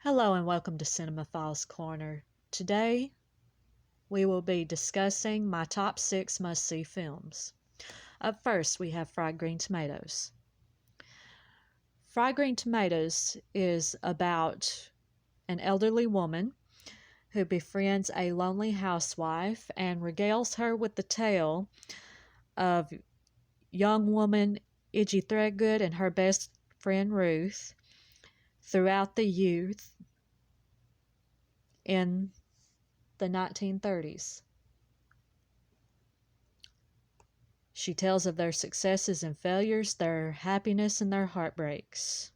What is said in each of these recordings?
Hello and welcome to Cinemaphiles Corner. Today we will be discussing my top 6 must-see films. Up first we have Fried Green Tomatoes. Fried Green Tomatoes is about an elderly woman who befriends a lonely housewife and regales her with the tale of young woman Idgie Threadgood and her best friend Ruth throughout the youth in the 1930s. She tells of their successes and failures, their happiness and their heartbreaks.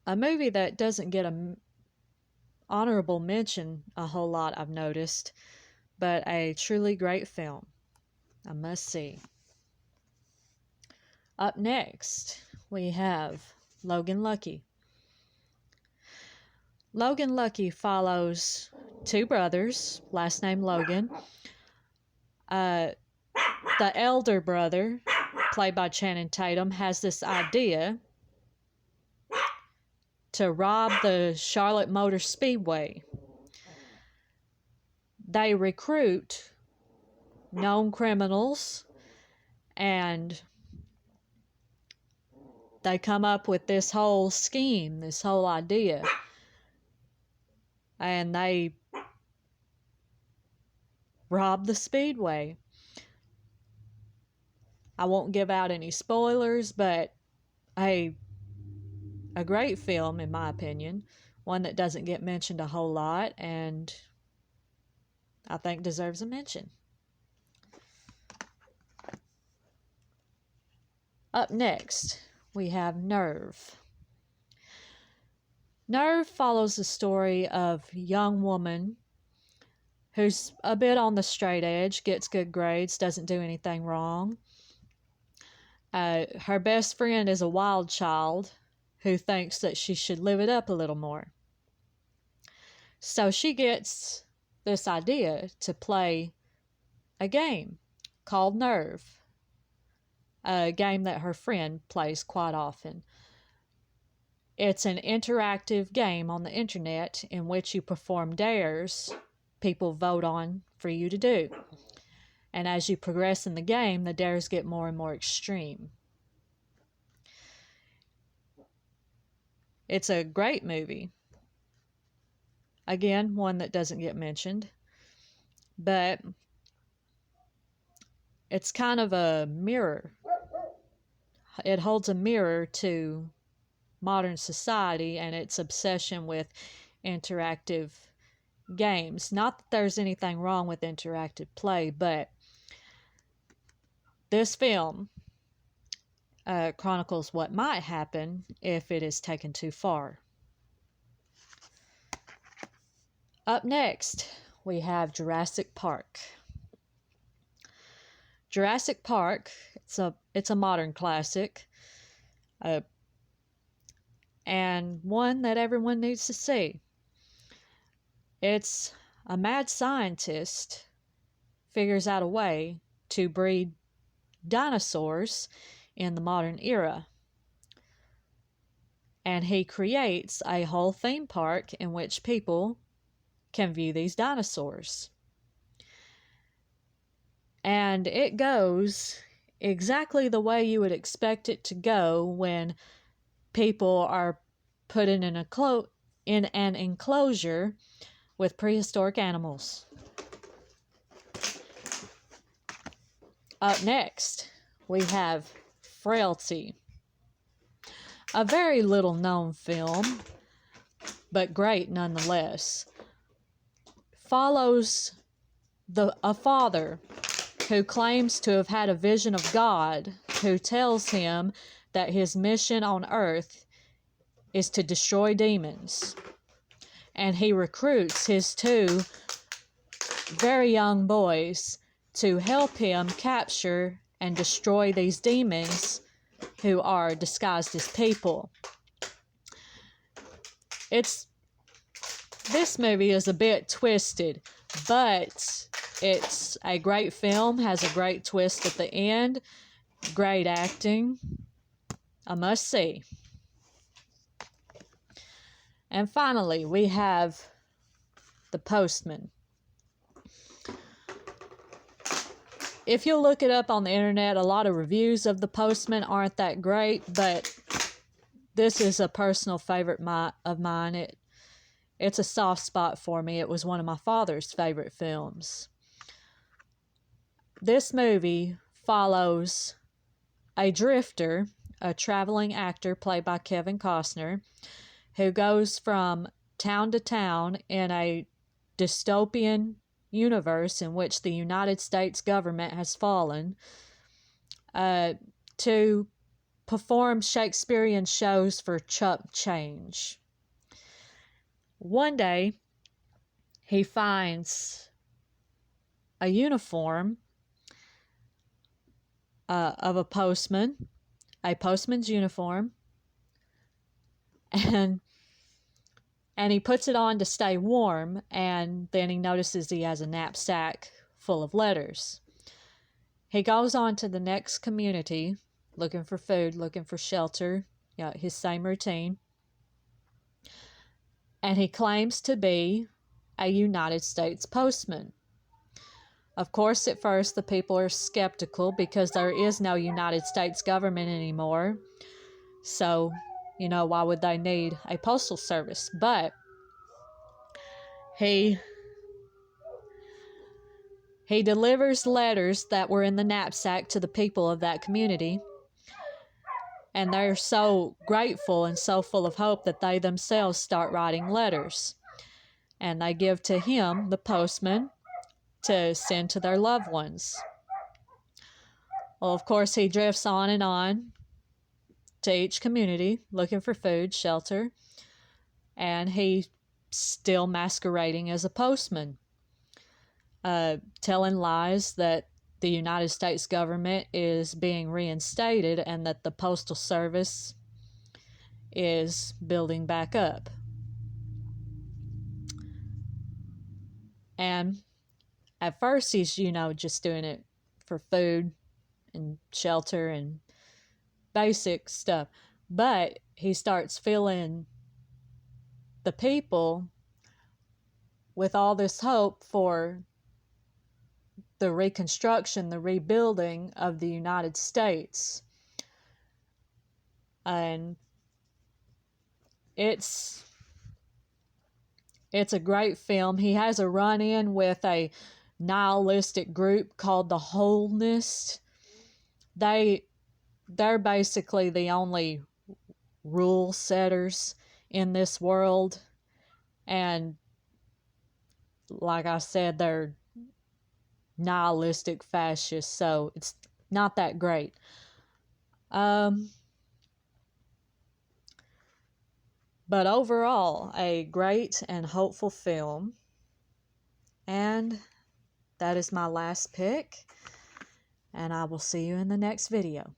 A movie that doesn't get an honorable mention a whole lot, I've noticed, but a truly great film. A must-see. Up next, we have Logan Lucky. Logan Lucky follows two brothers, last name Logan. The elder brother, played by Channing Tatum, has this idea to rob the Charlotte Motor Speedway. They recruit known criminals and they come up with this whole scheme, this whole idea. And they rob the Speedway. I won't give out any spoilers, but a great film in my opinion. One that doesn't get mentioned a whole lot and I think deserves a mention. Up next, we have Nerve. Nerve follows the story of a young woman who's a bit on the straight edge, gets good grades, doesn't do anything wrong. Her best friend is a wild child who thinks that she should live it up a little more. So she gets this idea to play a game called Nerve, a game that her friend plays quite often. It's an interactive game on the internet in which you perform dares people vote on for you to do. And as you progress in the game, the dares get more and more extreme. It's a great movie. Again, one that doesn't get mentioned. But it's kind of a mirror. It holds a mirror to modern society and its obsession with interactive games. Not that there's anything wrong with interactive play, but this film chronicles what might happen if it is taken too far. Up next, we have Jurassic Park. Jurassic Park, it's a modern classic, and one that everyone needs to see. It's a mad scientist figures out a way to breed dinosaurs in the modern era. And he creates a whole theme park in which people can view these dinosaurs. And it goes exactly the way you would expect it to go when people are put in an enclosure with prehistoric animals. Up next, we have Frailty. A very little known film, but great nonetheless. Follows a father who claims to have had a vision of God, who tells him that his mission on earth is to destroy demons. And he recruits his two very young boys to help him capture and destroy these demons who are disguised as people. This movie is a bit twisted, but it's a great film, has a great twist at the end, great acting, a must-see. And finally, we have The Postman. If you look it up on the internet, a lot of reviews of The Postman aren't that great, but this is a personal favorite of mine. It's a soft spot for me. It was one of my father's favorite films. This movie follows a drifter, a traveling actor played by Kevin Costner, who goes from town to town in a dystopian universe in which the United States government has fallen, to perform Shakespearean shows for chump change. One day, he finds a uniform of a postman's uniform, and he puts it on to stay warm, and then he notices he has a knapsack full of letters. He goes on to the next community, looking for food, looking for shelter, his same routine, and he claims to be a United States postman. Of course, at first, the people are skeptical because there is no United States government anymore. So, why would they need a postal service? But he delivers letters that were in the knapsack to the people of that community. And they're so grateful and so full of hope that they themselves start writing letters. And they give to him, the postman, to send to their loved ones. Well, of course, he drifts on to each community, looking for food, shelter, and he's still masquerading as a postman, telling lies that the United States government is being reinstated and that the Postal Service is building back up. And at first, he's, just doing it for food and shelter and basic stuff. But he starts filling the people with all this hope for the reconstruction, the rebuilding of the United States. And it's a great film. He has a run-in with a nihilistic group called the Wholenists. They're basically the only rule setters in this world. And like I said, they're nihilistic fascists, so it's not that great. But overall, a great and hopeful film. And that is my last pick. And I will see you in the next video.